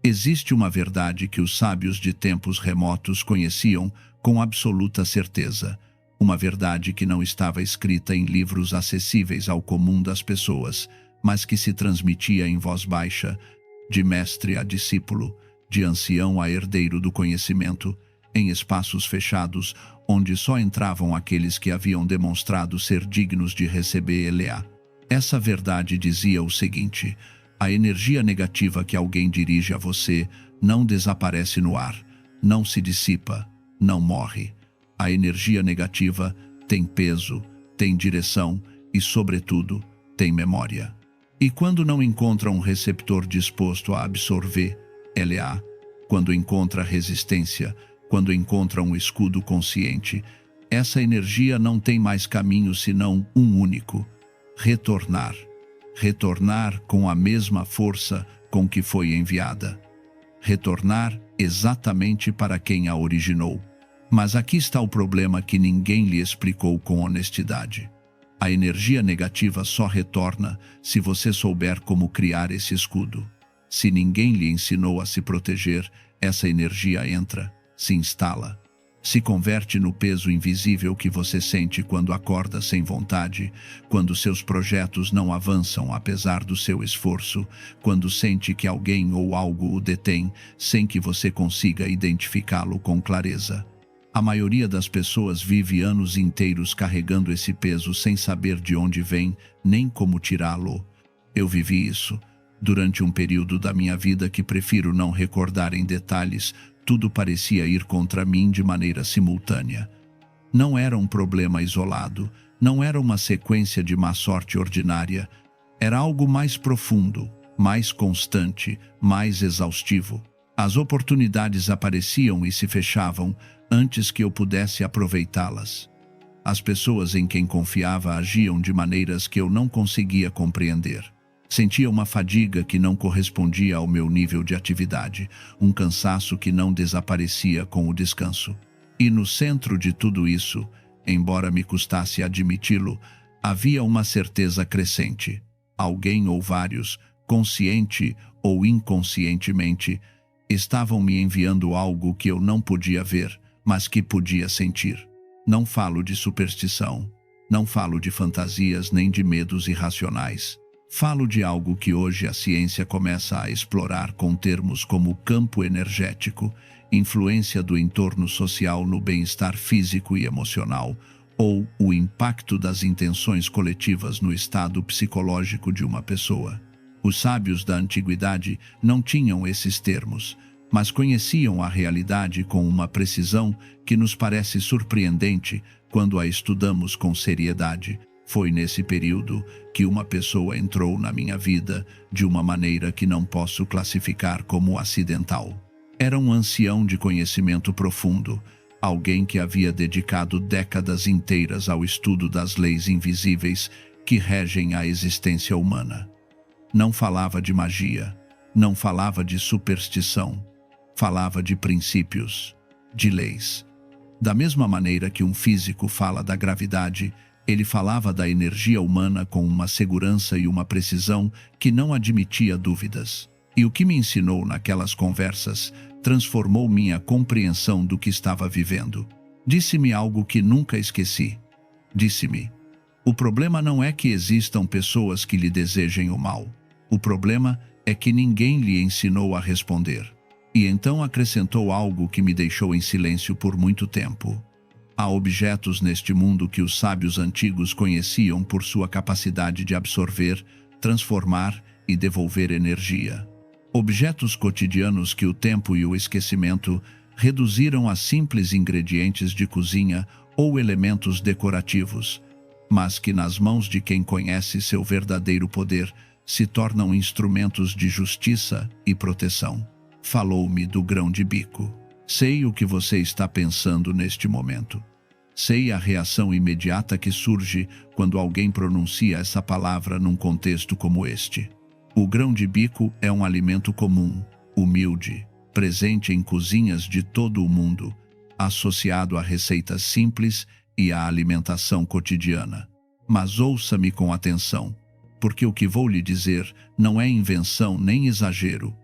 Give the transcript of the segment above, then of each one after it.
Existe uma verdade que os sábios de tempos remotos conheciam com absoluta certeza, uma verdade que não estava escrita em livros acessíveis ao comum das pessoas, mas que se transmitia em voz baixa, de mestre a discípulo, de ancião a herdeiro do conhecimento, em espaços fechados, onde só entravam aqueles que haviam demonstrado ser dignos de receber Eleá. Essa verdade dizia o seguinte: a energia negativa que alguém dirige a você não desaparece no ar, não se dissipa, não morre. A energia negativa tem peso, tem direção e, sobretudo, tem memória. E quando não encontra um receptor disposto a absorver, Eleá, quando encontra resistência, quando encontra um escudo consciente, essa energia não tem mais caminho senão um único: retornar. Retornar com a mesma força com que foi enviada. Retornar exatamente para quem a originou. Mas aqui está o problema que ninguém lhe explicou com honestidade. A energia negativa só retorna se você souber como criar esse escudo. Se ninguém lhe ensinou a se proteger, essa energia entra, se instala, se converte no peso invisível que você sente quando acorda sem vontade, quando seus projetos não avançam apesar do seu esforço, quando sente que alguém ou algo o detém sem que você consiga identificá-lo com clareza. A maioria das pessoas vive anos inteiros carregando esse peso sem saber de onde vem, nem como tirá-lo. Eu vivi isso. Durante um período da minha vida que prefiro não recordar em detalhes, tudo parecia ir contra mim de maneira simultânea. Não era um problema isolado, não era uma sequência de má sorte ordinária. Era algo mais profundo, mais constante, mais exaustivo. As oportunidades apareciam e se fechavam antes que eu pudesse aproveitá-las. As pessoas em quem confiava agiam de maneiras que eu não conseguia compreender. Sentia uma fadiga que não correspondia ao meu nível de atividade, um cansaço que não desaparecia com o descanso. E no centro de tudo isso, embora me custasse admiti-lo, havia uma certeza crescente. Alguém ou vários, consciente ou inconscientemente, estavam me enviando algo que eu não podia ver, mas que podia sentir. Não falo de superstição, não falo de fantasias nem de medos irracionais. Falo de algo que hoje a ciência começa a explorar com termos como campo energético, influência do entorno social no bem-estar físico e emocional, ou o impacto das intenções coletivas no estado psicológico de uma pessoa. Os sábios da antiguidade não tinham esses termos, mas conheciam a realidade com uma precisão que nos parece surpreendente quando a estudamos com seriedade. Foi nesse período que uma pessoa entrou na minha vida de uma maneira que não posso classificar como acidental. Era um ancião de conhecimento profundo, alguém que havia dedicado décadas inteiras ao estudo das leis invisíveis que regem a existência humana. Não falava de magia, não falava de superstição, falava de princípios, de leis. Da mesma maneira que um físico fala da gravidade, ele falava da energia humana com uma segurança e uma precisão que não admitia dúvidas. E o que me ensinou naquelas conversas transformou minha compreensão do que estava vivendo. Disse-me algo que nunca esqueci. Disse-me: o problema não é que existam pessoas que lhe desejem o mal. O problema é que ninguém lhe ensinou a responder. E então acrescentou algo que me deixou em silêncio por muito tempo. Há objetos neste mundo que os sábios antigos conheciam por sua capacidade de absorver, transformar e devolver energia. Objetos cotidianos que o tempo e o esquecimento reduziram a simples ingredientes de cozinha ou elementos decorativos, mas que nas mãos de quem conhece seu verdadeiro poder se tornam instrumentos de justiça e proteção. Falou-me do grão de bico. Sei o que você está pensando neste momento. Sei a reação imediata que surge quando alguém pronuncia essa palavra num contexto como este. O grão de bico é um alimento comum, humilde, presente em cozinhas de todo o mundo, associado a receitas simples e à alimentação cotidiana. Mas ouça-me com atenção, porque o que vou lhe dizer não é invenção nem exagero.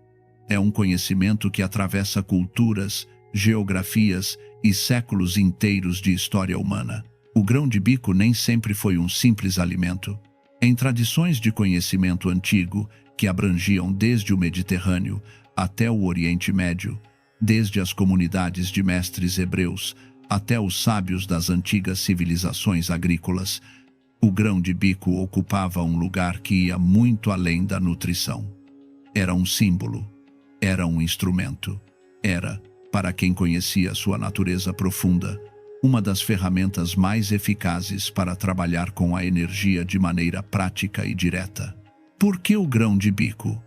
É um conhecimento que atravessa culturas, geografias e séculos inteiros de história humana. O grão de bico nem sempre foi um simples alimento. Em tradições de conhecimento antigo, que abrangiam desde o Mediterrâneo até o Oriente Médio, desde as comunidades de mestres hebreus até os sábios das antigas civilizações agrícolas, o grão de bico ocupava um lugar que ia muito além da nutrição. Era um símbolo, era um instrumento, era, para quem conhecia sua natureza profunda, uma das ferramentas mais eficazes para trabalhar com a energia de maneira prática e direta. Por que o grão de bico?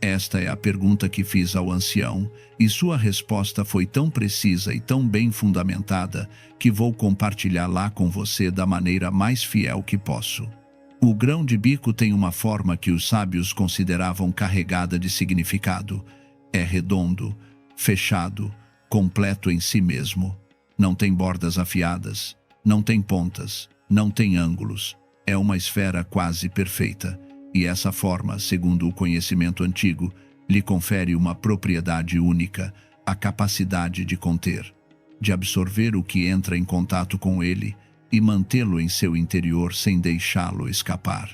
Esta é a pergunta que fiz ao ancião, e sua resposta foi tão precisa e tão bem fundamentada que vou compartilhá-la com você da maneira mais fiel que posso. O grão de bico tem uma forma que os sábios consideravam carregada de significado. É redondo, fechado, completo em si mesmo. Não tem bordas afiadas, não tem pontas, não tem ângulos. É uma esfera quase perfeita. E essa forma, segundo o conhecimento antigo, lhe confere uma propriedade única, a capacidade de conter, de absorver o que entra em contato com ele e mantê-lo em seu interior sem deixá-lo escapar.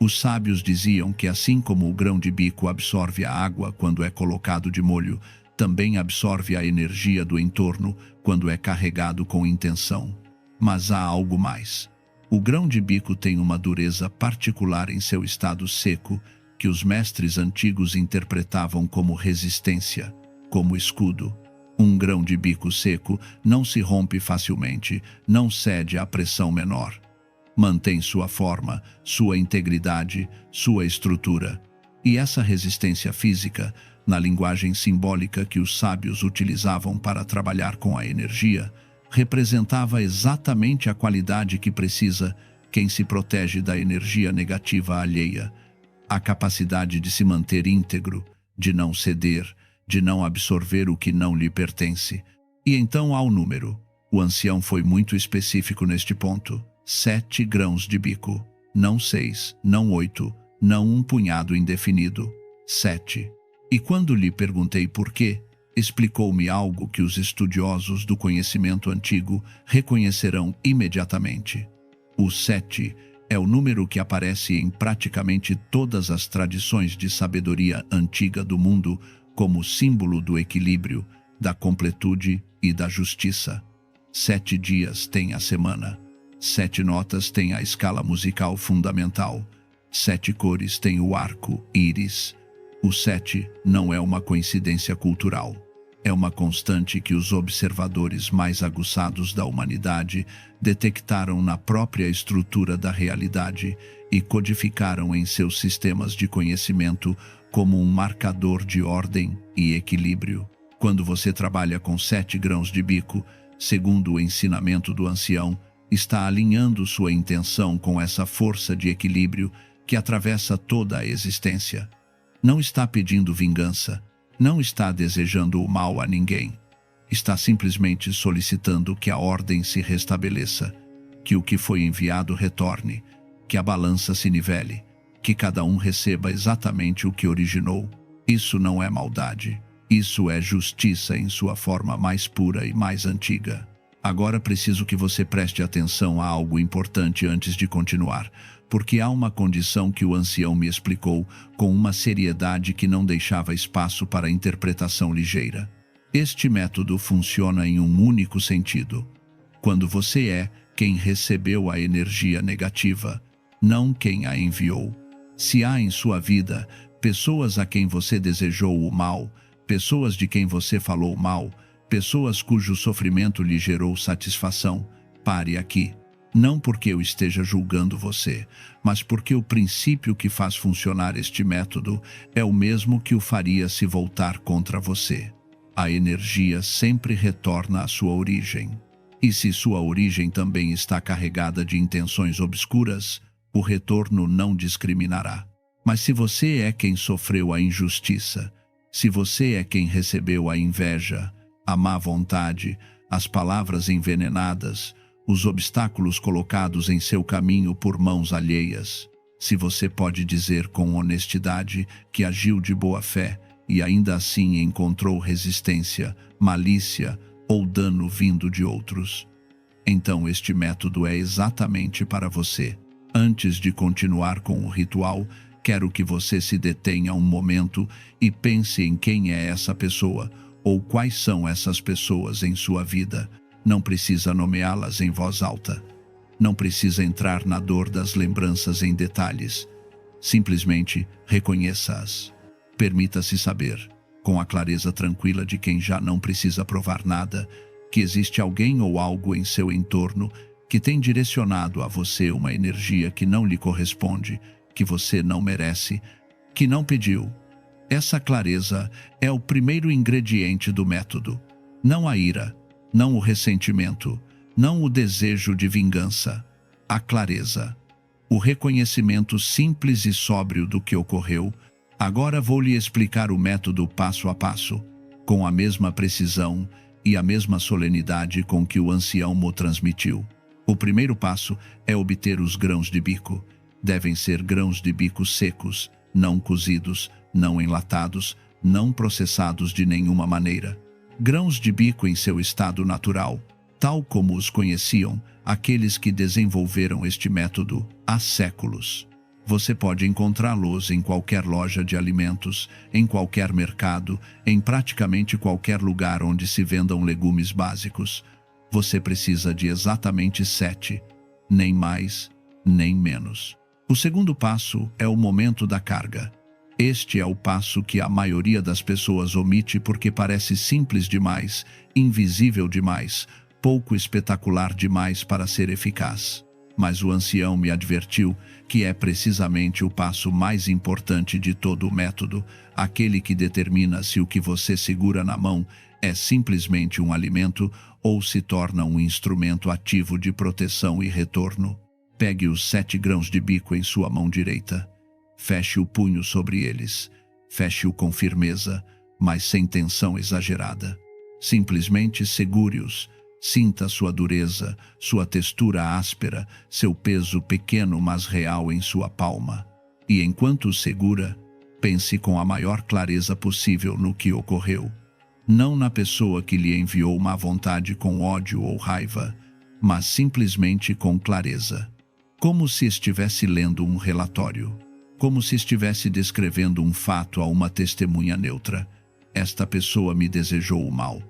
Os sábios diziam que assim como o grão de bico absorve a água quando é colocado de molho, também absorve a energia do entorno quando é carregado com intenção. Mas há algo mais. O grão de bico tem uma dureza particular em seu estado seco, que os mestres antigos interpretavam como resistência, como escudo. Um grão de bico seco não se rompe facilmente, não cede à pressão menor. Mantém sua forma, sua integridade, sua estrutura. E essa resistência física, na linguagem simbólica que os sábios utilizavam para trabalhar com a energia, representava exatamente a qualidade que precisa quem se protege da energia negativa alheia, a capacidade de se manter íntegro, de não ceder, de não absorver o que não lhe pertence. E então há o número. O ancião foi muito específico neste ponto. 7 grãos de bico. Não 6, não 8, não um punhado indefinido. 7. E quando lhe perguntei por quê, explicou-me algo que os estudiosos do conhecimento antigo reconhecerão imediatamente. O 7 é o número que aparece em praticamente todas as tradições de sabedoria antiga do mundo como símbolo do equilíbrio, da completude e da justiça. 7 dias tem a semana. 7 notas tem a escala musical fundamental. 7 cores tem o arco-íris. O 7 não é uma coincidência cultural. É uma constante que os observadores mais aguçados da humanidade detectaram na própria estrutura da realidade e codificaram em seus sistemas de conhecimento como um marcador de ordem e equilíbrio. Quando você trabalha com 7 grãos de bico, segundo o ensinamento do ancião, está alinhando sua intenção com essa força de equilíbrio que atravessa toda a existência. Não está pedindo vingança, não está desejando o mal a ninguém. Está simplesmente solicitando que a ordem se restabeleça, que o que foi enviado retorne, que a balança se nivele, que cada um receba exatamente o que originou. Isso não é maldade. Isso é justiça em sua forma mais pura e mais antiga. Agora preciso que você preste atenção a algo importante antes de continuar, porque há uma condição que o ancião me explicou com uma seriedade que não deixava espaço para interpretação ligeira. Este método funciona em um único sentido. Quando você é quem recebeu a energia negativa, não quem a enviou. Se há em sua vida pessoas a quem você desejou o mal, pessoas de quem você falou mal, pessoas cujo sofrimento lhe gerou satisfação, pare aqui. Não porque eu esteja julgando você, mas porque o princípio que faz funcionar este método é o mesmo que o faria se voltar contra você. A energia sempre retorna à sua origem. E se sua origem também está carregada de intenções obscuras, o retorno não discriminará. Mas se você é quem sofreu a injustiça, se você é quem recebeu a inveja, a má vontade, as palavras envenenadas, os obstáculos colocados em seu caminho por mãos alheias, se você pode dizer com honestidade que agiu de boa fé, e ainda assim encontrou resistência, malícia ou dano vindo de outros. Então este método é exatamente para você. Antes de continuar com o ritual, quero que você se detenha um momento e pense em quem é essa pessoa ou quais são essas pessoas em sua vida. Não precisa nomeá-las em voz alta. Não precisa entrar na dor das lembranças em detalhes. Simplesmente reconheça-as. Permita-se saber, com a clareza tranquila de quem já não precisa provar nada, que existe alguém ou algo em seu entorno que tem direcionado a você uma energia que não lhe corresponde, que você não merece, que não pediu. Essa clareza é o primeiro ingrediente do método. Não a ira, não o ressentimento, não o desejo de vingança. A clareza. O reconhecimento simples e sóbrio do que ocorreu. Agora vou lhe explicar o método passo a passo, com a mesma precisão e a mesma solenidade com que o ancião mo transmitiu. O primeiro passo é obter os grãos de bico. Devem ser grãos de bico secos, não cozidos, não enlatados, não processados de nenhuma maneira. Grãos de bico em seu estado natural, tal como os conheciam aqueles que desenvolveram este método há séculos. Você pode encontrá-los em qualquer loja de alimentos, em qualquer mercado, em praticamente qualquer lugar onde se vendam legumes básicos. Você precisa de exatamente 7, nem mais, nem menos. O segundo passo é o momento da carga. Este é o passo que a maioria das pessoas omite porque parece simples demais, invisível demais, pouco espetacular demais para ser eficaz. Mas o ancião me advertiu que é precisamente o passo mais importante de todo o método, aquele que determina se o que você segura na mão é simplesmente um alimento ou se torna um instrumento ativo de proteção e retorno. Pegue os 7 grãos de bico em sua mão direita. Feche o punho sobre eles. Feche-o com firmeza, mas sem tensão exagerada. Simplesmente segure-os. Sinta sua dureza, sua textura áspera, seu peso pequeno mas real em sua palma. E enquanto os segura, pense com a maior clareza possível no que ocorreu. Não na pessoa que lhe enviou má vontade com ódio ou raiva, mas simplesmente com clareza. Como se estivesse lendo um relatório. Como se estivesse descrevendo um fato a uma testemunha neutra. Esta pessoa me desejou o mal.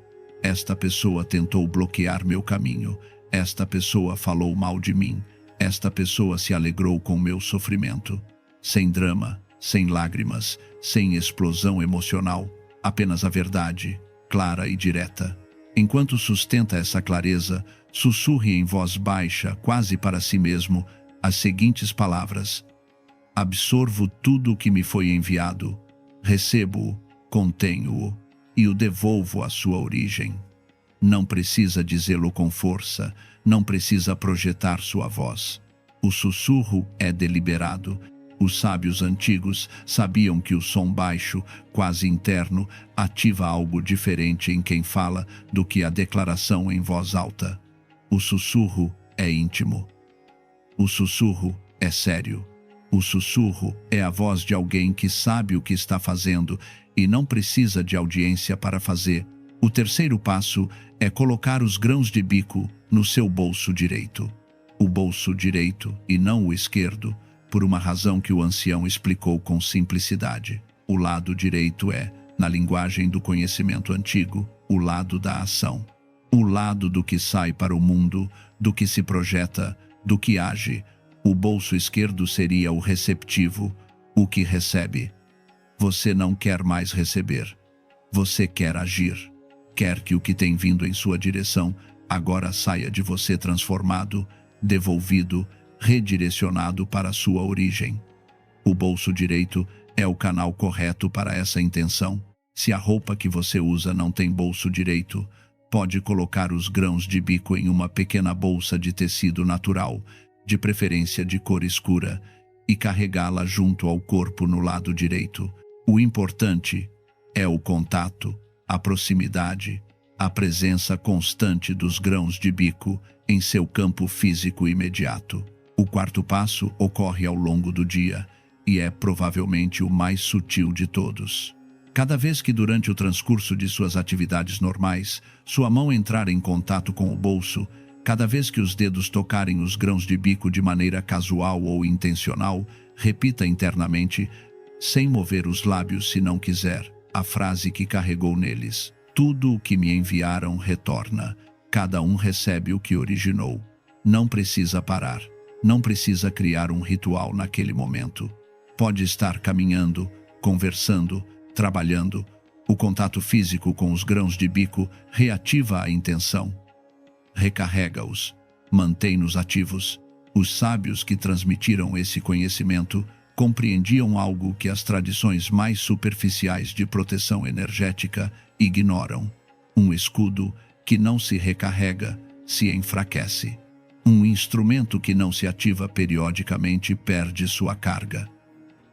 Esta pessoa tentou bloquear meu caminho. Esta pessoa falou mal de mim. Esta pessoa se alegrou com meu sofrimento. Sem drama, sem lágrimas, sem explosão emocional, apenas a verdade, clara e direta. Enquanto sustenta essa clareza, sussurre em voz baixa, quase para si mesmo, as seguintes palavras: absorvo tudo o que me foi enviado, recebo-o, contenho-o e o devolvo à sua origem. Não precisa dizê-lo com força, não precisa projetar sua voz. O sussurro é deliberado. Os sábios antigos sabiam que o som baixo, quase interno, ativa algo diferente em quem fala do que a declaração em voz alta. O sussurro é íntimo. O sussurro é sério. O sussurro é a voz de alguém que sabe o que está fazendo e não precisa de audiência para fazer. O terceiro passo é colocar os grãos de bico no seu bolso direito. O bolso direito e não o esquerdo, por uma razão que o ancião explicou com simplicidade. O lado direito é, na linguagem do conhecimento antigo, o lado da ação. O lado do que sai para o mundo, do que se projeta, do que age. O bolso esquerdo seria o receptivo, o que recebe. Você não quer mais receber. Você quer agir. Quer que o que tem vindo em sua direção agora saia de você transformado, devolvido, redirecionado para sua origem. O bolso direito é o canal correto para essa intenção. Se a roupa que você usa não tem bolso direito, pode colocar os grãos de bico em uma pequena bolsa de tecido natural, de preferência de cor escura, e carregá-la junto ao corpo no lado direito. O importante é o contato, a proximidade, a presença constante dos grãos de bico em seu campo físico imediato. O quarto passo ocorre ao longo do dia e é provavelmente o mais sutil de todos. Cada vez que durante o transcurso de suas atividades normais, sua mão entrar em contato com o bolso, cada vez que os dedos tocarem os grãos de bico de maneira casual ou intencional, repita internamente, sem mover os lábios se não quiser, a frase que carregou neles. Tudo o que me enviaram retorna. Cada um recebe o que originou. Não precisa parar. Não precisa criar um ritual naquele momento. Pode estar caminhando, conversando, trabalhando. O contato físico com os grãos de bico reativa a intenção. Recarrega-os. Mantém-nos ativos. Os sábios que transmitiram esse conhecimento compreendiam algo que as tradições mais superficiais de proteção energética ignoram. Um escudo que não se recarrega, se enfraquece. Um instrumento que não se ativa periodicamente perde sua carga.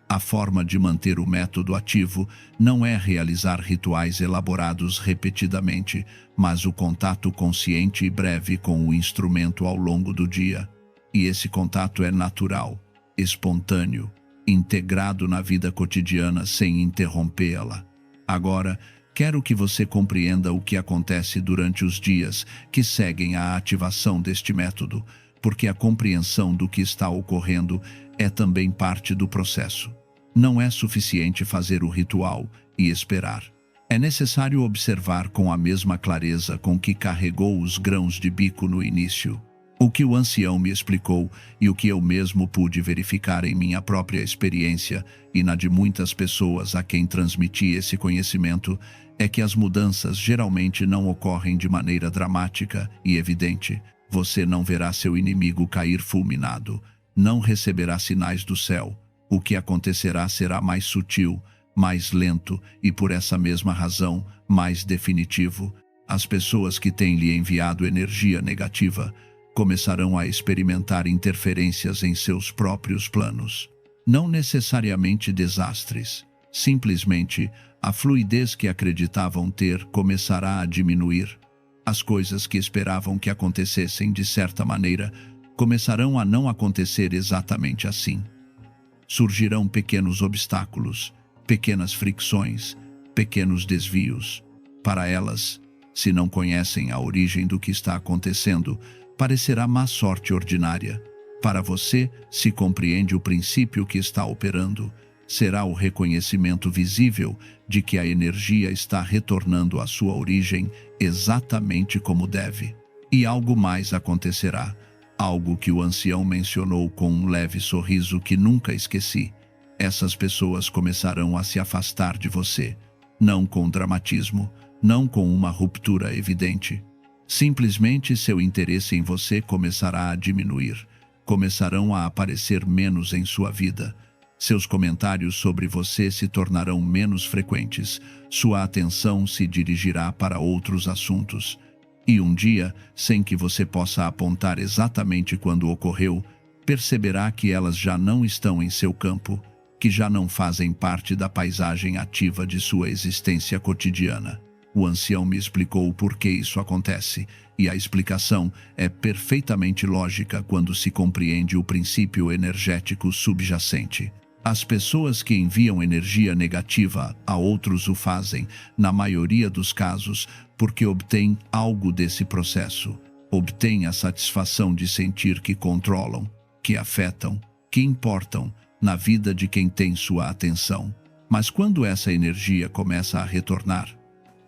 A forma de manter o método ativo não é realizar rituais elaborados repetidamente, mas o contato consciente e breve com o instrumento ao longo do dia. E esse contato é natural, espontâneo, integrado na vida cotidiana sem interrompê-la. Agora, quero que você compreenda o que acontece durante os dias que seguem a ativação deste método, porque a compreensão do que está ocorrendo é também parte do processo. Não é suficiente fazer o ritual e esperar. É necessário observar com a mesma clareza com que carregou os grãos de bico no início. O que o ancião me explicou e o que eu mesmo pude verificar em minha própria experiência e na de muitas pessoas a quem transmiti esse conhecimento é que as mudanças geralmente não ocorrem de maneira dramática e evidente. Você não verá seu inimigo cair fulminado, não receberá sinais do céu. O que acontecerá será mais sutil, mais lento e, por essa mesma razão, mais definitivo. As pessoas que têm lhe enviado energia negativa começarão a experimentar interferências em seus próprios planos. Não necessariamente desastres. Simplesmente, a fluidez que acreditavam ter começará a diminuir. As coisas que esperavam que acontecessem de certa maneira começarão a não acontecer exatamente assim. Surgirão pequenos obstáculos, pequenas fricções, pequenos desvios. Para elas, se não conhecem a origem do que está acontecendo, parecerá má sorte ordinária. Para você, se compreende o princípio que está operando, será o reconhecimento visível de que a energia está retornando à sua origem exatamente como deve. E algo mais acontecerá, algo que o ancião mencionou com um leve sorriso que nunca esqueci. Essas pessoas começarão a se afastar de você, não com dramatismo, não com uma ruptura evidente. Simplesmente seu interesse em você começará a diminuir, começarão a aparecer menos em sua vida. Seus comentários sobre você se tornarão menos frequentes, sua atenção se dirigirá para outros assuntos. E um dia, sem que você possa apontar exatamente quando ocorreu, perceberá que elas já não estão em seu campo, que já não fazem parte da paisagem ativa de sua existência cotidiana. O ancião me explicou o porquê isso acontece, e a explicação é perfeitamente lógica quando se compreende o princípio energético subjacente. As pessoas que enviam energia negativa a outros o fazem, na maioria dos casos, porque obtêm algo desse processo. Obtêm a satisfação de sentir que controlam, que afetam, que importam na vida de quem tem sua atenção. Mas quando essa energia começa a retornar,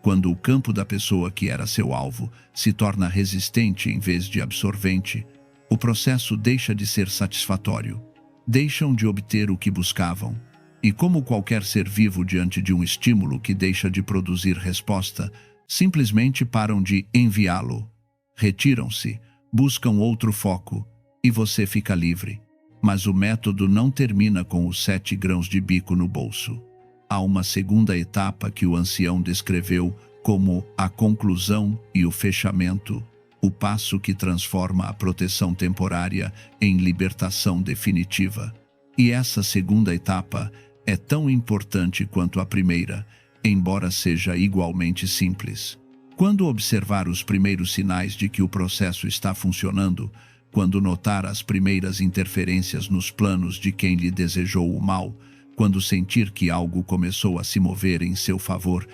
quando o campo da pessoa que era seu alvo se torna resistente em vez de absorvente, o processo deixa de ser satisfatório. Deixam de obter o que buscavam. E como qualquer ser vivo diante de um estímulo que deixa de produzir resposta, simplesmente param de enviá-lo. Retiram-se, buscam outro foco, e você fica livre. Mas o método não termina com os 7 grãos de bico no bolso. Há uma segunda etapa que o ancião descreveu como a conclusão e o fechamento, o passo que transforma a proteção temporária em libertação definitiva. E essa segunda etapa é tão importante quanto a primeira, embora seja igualmente simples. Quando observar os primeiros sinais de que o processo está funcionando, quando notar as primeiras interferências nos planos de quem lhe desejou o mal, Quando sentir que algo começou a se mover em seu favor,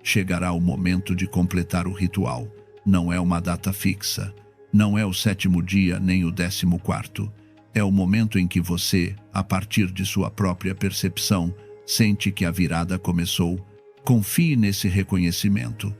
chegará o momento de completar o ritual. Não é uma data fixa. Não é o 7º dia nem o 14º. É o momento em que você, a partir de sua própria percepção, sente que a virada começou. Confie nesse reconhecimento.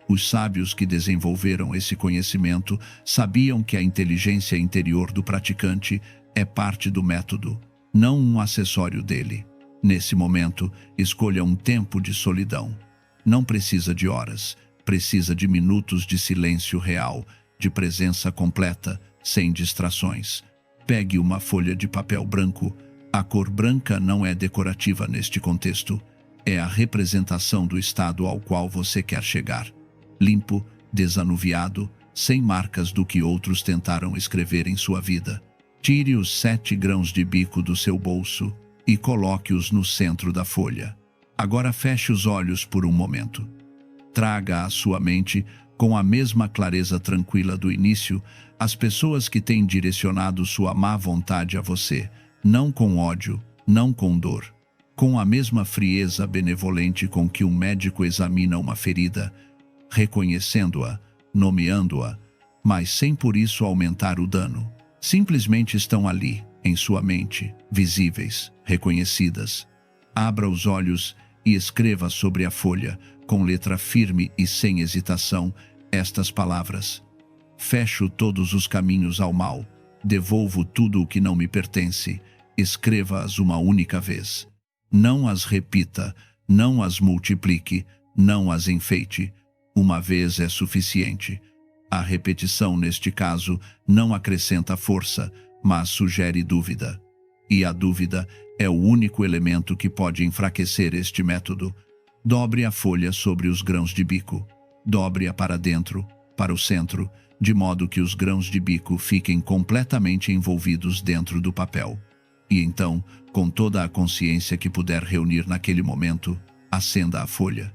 Os sábios que desenvolveram esse conhecimento sabiam que a inteligência interior do praticante é parte do método, não um acessório dele. Nesse momento, escolha um tempo de solidão. Não precisa de horas, precisa de minutos de silêncio real, de presença completa, sem distrações. Pegue uma folha de papel branco. A cor branca não é decorativa neste contexto. É a representação do estado ao qual você quer chegar. Limpo, desanuviado, sem marcas do que outros tentaram escrever em sua vida. Tire os 7 grãos de bico do seu bolso e coloque-os no centro da folha. Agora feche os olhos por um momento. Traga à sua mente, com a mesma clareza tranquila do início, as pessoas que têm direcionado sua má vontade a você, não com ódio, não com dor. Com a mesma frieza benevolente com que um médico examina uma ferida, reconhecendo-a, nomeando-a, mas sem por isso aumentar o dano. Simplesmente estão ali, em sua mente, visíveis, reconhecidas. Abra os olhos e escreva sobre a folha, com letra firme e sem hesitação, estas palavras: fecho todos os caminhos ao mal, devolvo tudo o que não me pertence, escreva-as uma única vez. Não as repita, não as multiplique, não as enfeite. Uma vez é suficiente. A repetição, neste caso, não acrescenta força, mas sugere dúvida. E a dúvida é o único elemento que pode enfraquecer este método. Dobre a folha sobre os grãos de bico. Dobre-a para dentro, para o centro, de modo que os grãos de bico fiquem completamente envolvidos dentro do papel. E então, com toda a consciência que puder reunir naquele momento, acenda a folha.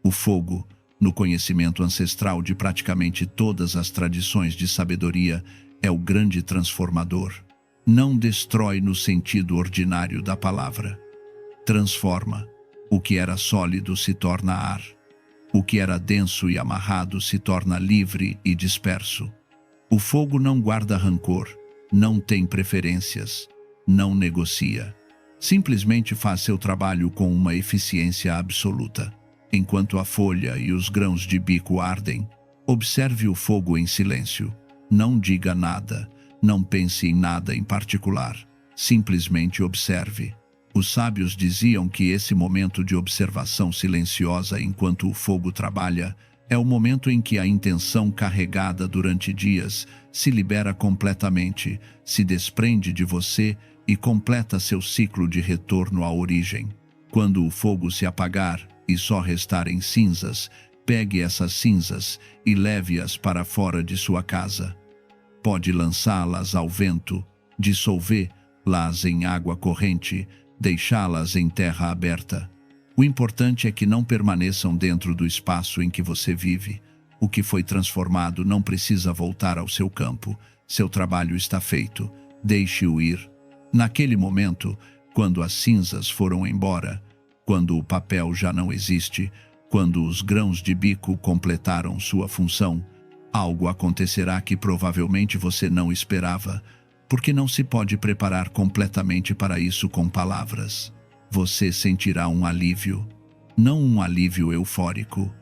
O fogo, no conhecimento ancestral de praticamente todas as tradições de sabedoria, é o grande transformador. Não destrói no sentido ordinário da palavra. Transforma. O que era sólido se torna ar. O que era denso e amarrado se torna livre e disperso. O fogo não guarda rancor, não tem preferências, não negocia. Simplesmente faz seu trabalho com uma eficiência absoluta. Enquanto a folha e os grãos de bico ardem, observe o fogo em silêncio. Não diga nada, não pense em nada em particular. Simplesmente observe. Os sábios diziam que esse momento de observação silenciosa enquanto o fogo trabalha é o momento em que a intenção carregada durante dias se libera completamente, se desprende de você e completa seu ciclo de retorno à origem. Quando o fogo se apagar e só restarem cinzas, pegue essas cinzas e leve-as para fora de sua casa. Pode lançá-las ao vento, dissolvê-las em água corrente, deixá-las em terra aberta. O importante é que não permaneçam dentro do espaço em que você vive. O que foi transformado não precisa voltar ao seu campo. Seu trabalho está feito. Deixe-o ir. Naquele momento, quando as cinzas foram embora, quando o papel já não existe, quando os grãos de bico completaram sua função, algo acontecerá que provavelmente você não esperava, porque não se pode preparar completamente para isso com palavras. Você sentirá um alívio, não um alívio eufórico,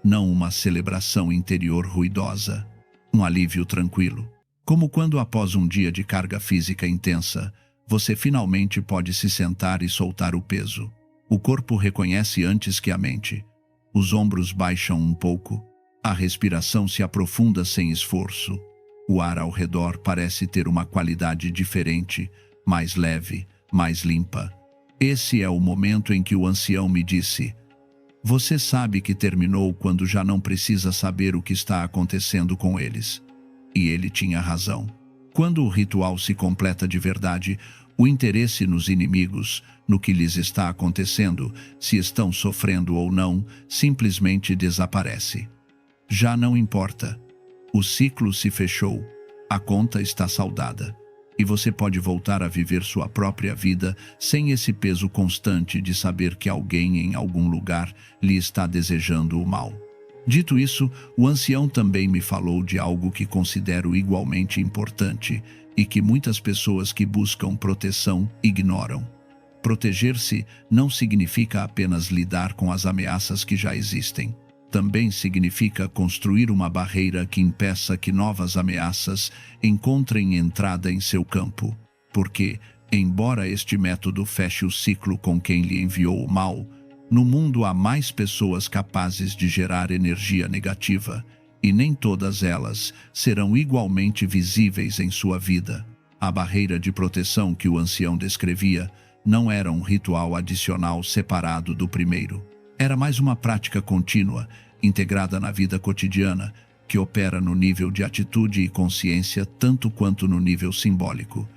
não uma celebração interior ruidosa, um alívio tranquilo, como quando após um dia de carga física intensa, você finalmente pode se sentar e soltar o peso. O corpo reconhece antes que a mente. Os ombros baixam um pouco. A respiração se aprofunda sem esforço. O ar ao redor parece ter uma qualidade diferente, mais leve, mais limpa. Esse é o momento em que o ancião me disse: você sabe que terminou quando já não precisa saber o que está acontecendo com eles. E ele tinha razão. Quando o ritual se completa de verdade, o interesse nos inimigos, no que lhes está acontecendo, se estão sofrendo ou não, simplesmente desaparece. Já não importa. O ciclo se fechou. A conta está saldada. E você pode voltar a viver sua própria vida sem esse peso constante de saber que alguém em algum lugar lhe está desejando o mal. Dito isso, o ancião também me falou de algo que considero igualmente importante e que muitas pessoas que buscam proteção ignoram. Proteger-se não significa apenas lidar com as ameaças que já existem. Também significa construir uma barreira que impeça que novas ameaças encontrem entrada em seu campo. Porque, embora este método feche o ciclo com quem lhe enviou o mal, no mundo há mais pessoas capazes de gerar energia negativa, e nem todas elas serão igualmente visíveis em sua vida. A barreira de proteção que o ancião descrevia não era um ritual adicional separado do primeiro. Era mais uma prática contínua, integrada na vida cotidiana, que opera no nível de atitude e consciência tanto quanto no nível simbólico,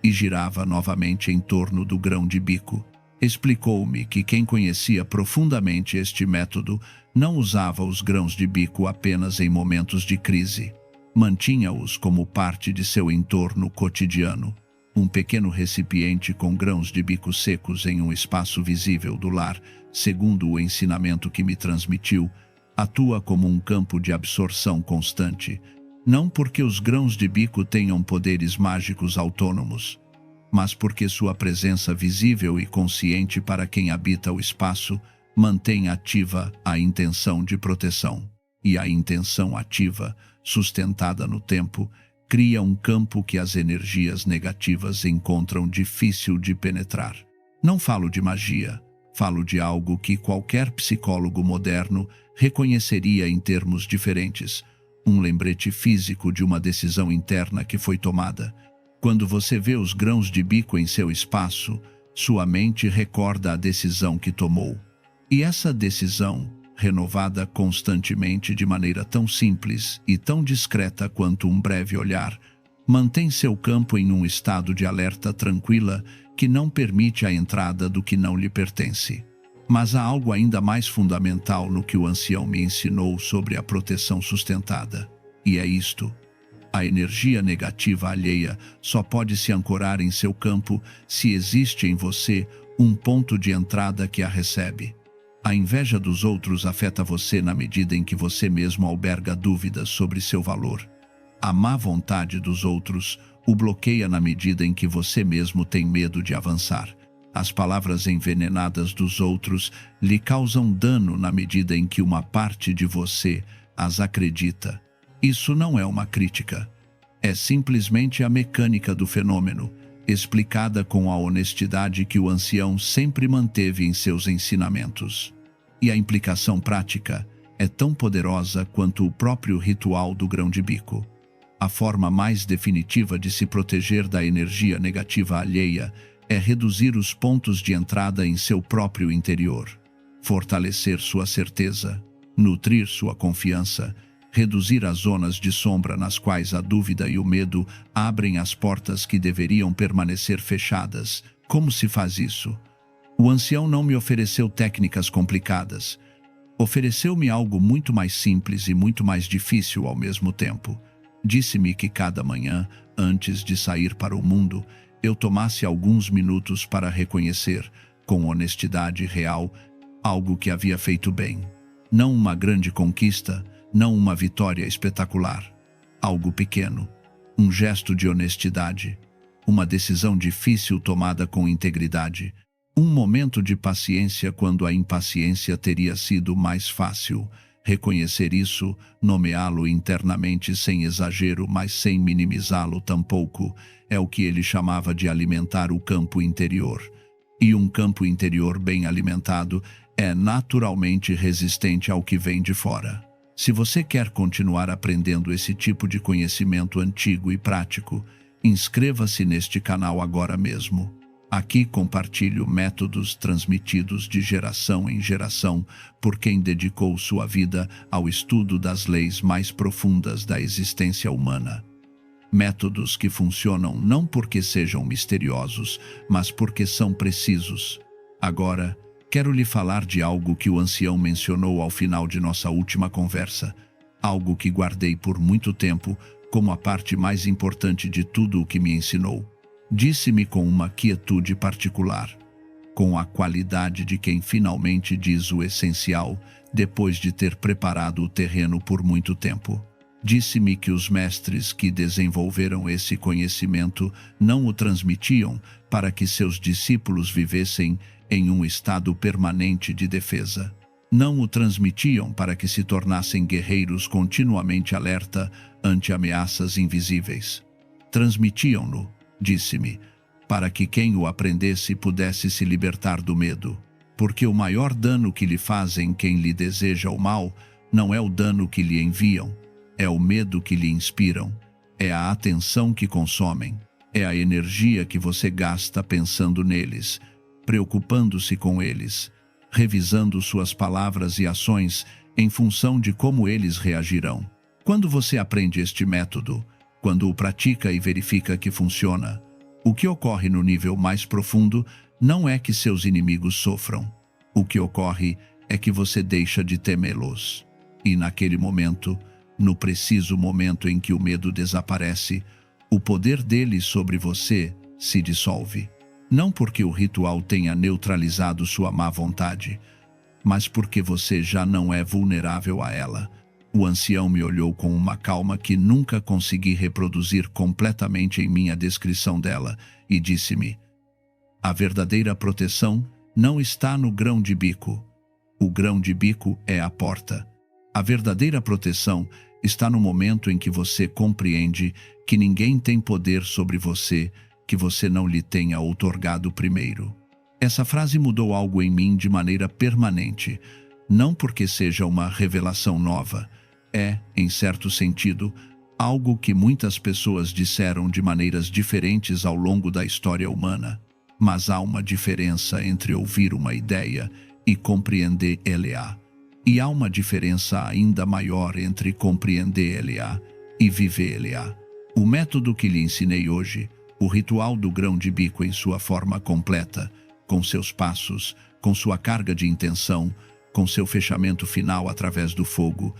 e girava novamente em torno do grão de bico. Explicou-me que quem conhecia profundamente este método não usava os grãos de bico apenas em momentos de crise. Mantinha-os como parte de seu entorno cotidiano. Um pequeno recipiente com grãos de bico secos em um espaço visível do lar, segundo o ensinamento que me transmitiu, atua como um campo de absorção constante, não porque os grãos de bico tenham poderes mágicos autônomos, mas porque sua presença visível e consciente para quem habita o espaço mantém ativa a intenção de proteção. E a intenção ativa, sustentada no tempo, cria um campo que as energias negativas encontram difícil de penetrar. Não falo de magia, falo de algo que qualquer psicólogo moderno reconheceria em termos diferentes, um lembrete físico de uma decisão interna que foi tomada. Quando você vê os grãos de bico em seu espaço, sua mente recorda a decisão que tomou. E essa decisão, renovada constantemente de maneira tão simples e tão discreta quanto um breve olhar, mantém seu campo em um estado de alerta tranquila que não permite a entrada do que não lhe pertence. Mas há algo ainda mais fundamental no que o ancião me ensinou sobre a proteção sustentada. E é isto: a energia negativa alheia só pode se ancorar em seu campo se existe em você um ponto de entrada que a recebe. A inveja dos outros afeta você na medida em que você mesmo alberga dúvidas sobre seu valor. A má vontade dos outros o bloqueia na medida em que você mesmo tem medo de avançar. As palavras envenenadas dos outros lhe causam dano na medida em que uma parte de você as acredita. Isso não é uma crítica. É simplesmente a mecânica do fenômeno, explicada com a honestidade que o ancião sempre manteve em seus ensinamentos. E a implicação prática é tão poderosa quanto o próprio ritual do grão de bico. A forma mais definitiva de se proteger da energia negativa alheia é reduzir os pontos de entrada em seu próprio interior, fortalecer sua certeza, nutrir sua confiança, reduzir as zonas de sombra nas quais a dúvida e o medo abrem as portas que deveriam permanecer fechadas. Como se faz isso? O ancião não me ofereceu técnicas complicadas. Ofereceu-me algo muito mais simples e muito mais difícil ao mesmo tempo. Disse-me que cada manhã, antes de sair para o mundo, eu tomasse alguns minutos para reconhecer, com honestidade real, algo que havia feito bem. Não uma grande conquista, não uma vitória espetacular. Algo pequeno, um gesto de honestidade, uma decisão difícil tomada com integridade, um momento de paciência quando a impaciência teria sido mais fácil. Reconhecer isso, nomeá-lo internamente sem exagero, mas sem minimizá-lo tampouco, é o que ele chamava de alimentar o campo interior. E um campo interior bem alimentado é naturalmente resistente ao que vem de fora. Se você quer continuar aprendendo esse tipo de conhecimento antigo e prático, inscreva-se neste canal agora mesmo. Aqui compartilho métodos transmitidos de geração em geração por quem dedicou sua vida ao estudo das leis mais profundas da existência humana. Métodos que funcionam não porque sejam misteriosos, mas porque são precisos. Agora, quero lhe falar de algo que o ancião mencionou ao final de nossa última conversa, algo que guardei por muito tempo como a parte mais importante de tudo o que me ensinou. Disse-me com uma quietude particular, com a qualidade de quem finalmente diz o essencial, depois de ter preparado o terreno por muito tempo. Disse-me que os mestres que desenvolveram esse conhecimento não o transmitiam para que seus discípulos vivessem em um estado permanente de defesa. Não o transmitiam para que se tornassem guerreiros continuamente alerta ante ameaças invisíveis. Transmitiam-no, disse-me, para que quem o aprendesse pudesse se libertar do medo. Porque o maior dano que lhe fazem quem lhe deseja o mal não é o dano que lhe enviam, é o medo que lhe inspiram, é a atenção que consomem, é a energia que você gasta pensando neles, preocupando-se com eles, revisando suas palavras e ações em função de como eles reagirão. Quando você aprende este método, quando o pratica e verifica que funciona, o que ocorre no nível mais profundo não é que seus inimigos sofram. O que ocorre é que você deixa de temê-los. E naquele momento, no preciso momento em que o medo desaparece, o poder deles sobre você se dissolve. Não porque o ritual tenha neutralizado sua má vontade, mas porque você já não é vulnerável a ela. O ancião me olhou com uma calma que nunca consegui reproduzir completamente em minha descrição dela e disse-me: a verdadeira proteção não está no grão de bico. O grão de bico é a porta. A verdadeira proteção está no momento em que você compreende que ninguém tem poder sobre você que você não lhe tenha outorgado primeiro. Essa frase mudou algo em mim de maneira permanente, não porque seja uma revelação nova. É, em certo sentido, algo que muitas pessoas disseram de maneiras diferentes ao longo da história humana. Mas há uma diferença entre ouvir uma ideia e compreender ela. E há uma diferença ainda maior entre compreender ela e viver ela. O método que lhe ensinei hoje, o ritual do grão de bico em sua forma completa, com seus passos, com sua carga de intenção, com seu fechamento final através do fogo,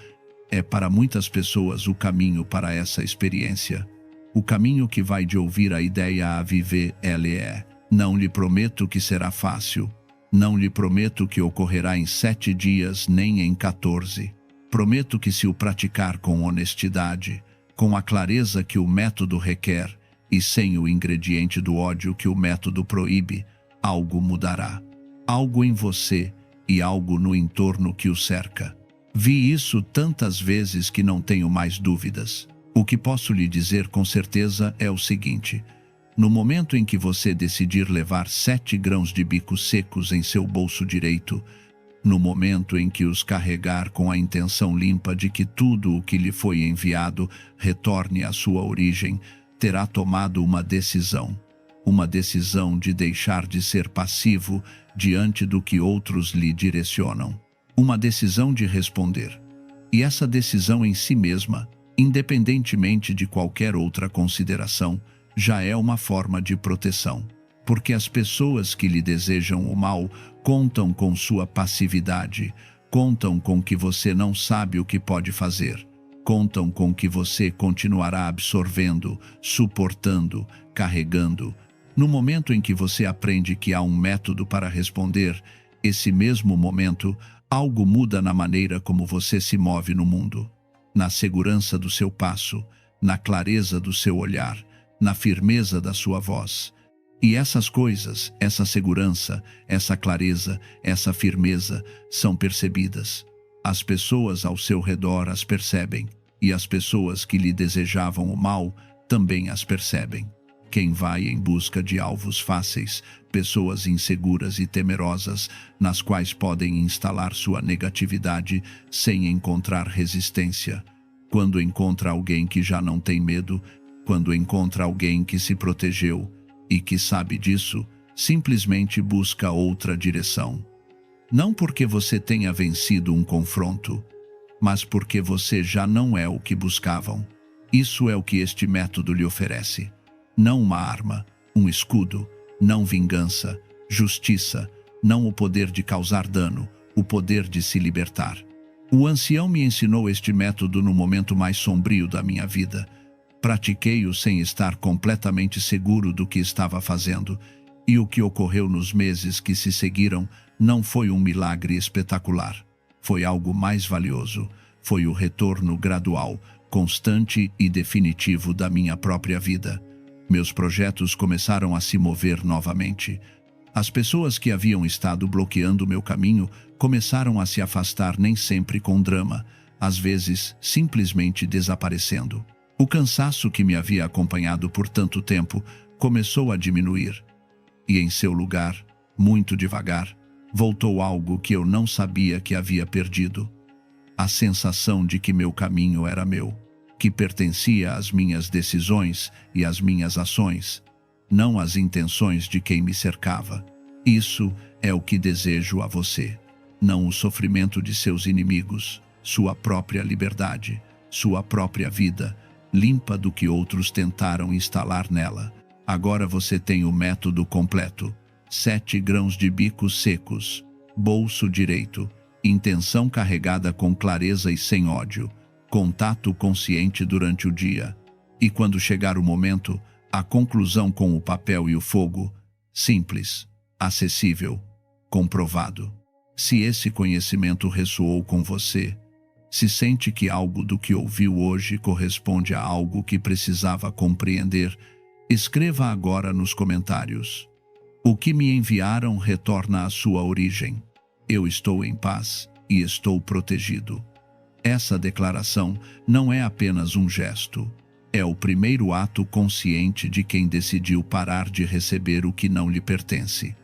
é para muitas pessoas o caminho para essa experiência. O caminho que vai de ouvir a ideia a viver ela é. Não lhe prometo que será fácil. Não lhe prometo que ocorrerá em 7 dias nem em 14. Prometo que se o praticar com honestidade, com a clareza que o método requer e sem o ingrediente do ódio que o método proíbe, algo mudará. Algo em você e algo no entorno que o cerca. Vi isso tantas vezes que não tenho mais dúvidas. O que posso lhe dizer com certeza é o seguinte: no momento em que você decidir levar 7 grãos de bico secos em seu bolso direito, no momento em que os carregar com a intenção limpa de que tudo o que lhe foi enviado retorne à sua origem, terá tomado uma decisão de deixar de ser passivo diante do que outros lhe direcionam. Uma decisão de responder. E essa decisão em si mesma, independentemente de qualquer outra consideração, já é uma forma de proteção. Porque as pessoas que lhe desejam o mal contam com sua passividade, contam com que você não sabe o que pode fazer, contam com que você continuará absorvendo, suportando, carregando. No momento em que você aprende que há um método para responder, esse mesmo momento, algo muda na maneira como você se move no mundo, na segurança do seu passo, na clareza do seu olhar, na firmeza da sua voz. E essas coisas, essa segurança, essa clareza, essa firmeza, são percebidas. As pessoas ao seu redor as percebem, e as pessoas que lhe desejavam o mal também as percebem. Quem vai em busca de alvos fáceis, pessoas inseguras e temerosas, nas quais podem instalar sua negatividade sem encontrar resistência. Quando encontra alguém que já não tem medo, quando encontra alguém que se protegeu e que sabe disso, simplesmente busca outra direção. Não porque você tenha vencido um confronto, mas porque você já não é o que buscavam. Isso é o que este método lhe oferece. Não uma arma, um escudo, não vingança, justiça, não o poder de causar dano, o poder de se libertar. O ancião me ensinou este método no momento mais sombrio da minha vida, Pratiquei-o sem estar completamente seguro do que estava fazendo, e o que ocorreu nos meses que se seguiram não foi um milagre espetacular. Foi algo mais valioso. Foi o retorno gradual, constante e definitivo da minha própria vida. Meus projetos começaram a se mover novamente. As pessoas que haviam estado bloqueando meu caminho começaram a se afastar, nem sempre com drama, às vezes simplesmente desaparecendo. O cansaço que me havia acompanhado por tanto tempo começou a diminuir. E em seu lugar, muito devagar, voltou algo que eu não sabia que havia perdido. A sensação de que meu caminho era meu, que pertencia às minhas decisões e às minhas ações, não às intenções de quem me cercava. Isso é o que desejo a você, não o sofrimento de seus inimigos, sua própria liberdade, sua própria vida, limpa do que outros tentaram instalar nela. Agora você tem o método completo: 7 grãos de bicos secos, bolso direito, intenção carregada com clareza e sem ódio, contato consciente durante o dia, e quando chegar o momento, a conclusão com o papel e o fogo, simples, acessível, comprovado. Se esse conhecimento ressoou com você, se sente que algo do que ouviu hoje corresponde a algo que precisava compreender, escreva agora nos comentários: o que me enviaram retorna à sua origem. Eu estou em paz e estou protegido. Essa declaração não é apenas um gesto. É o primeiro ato consciente de quem decidiu parar de receber o que não lhe pertence.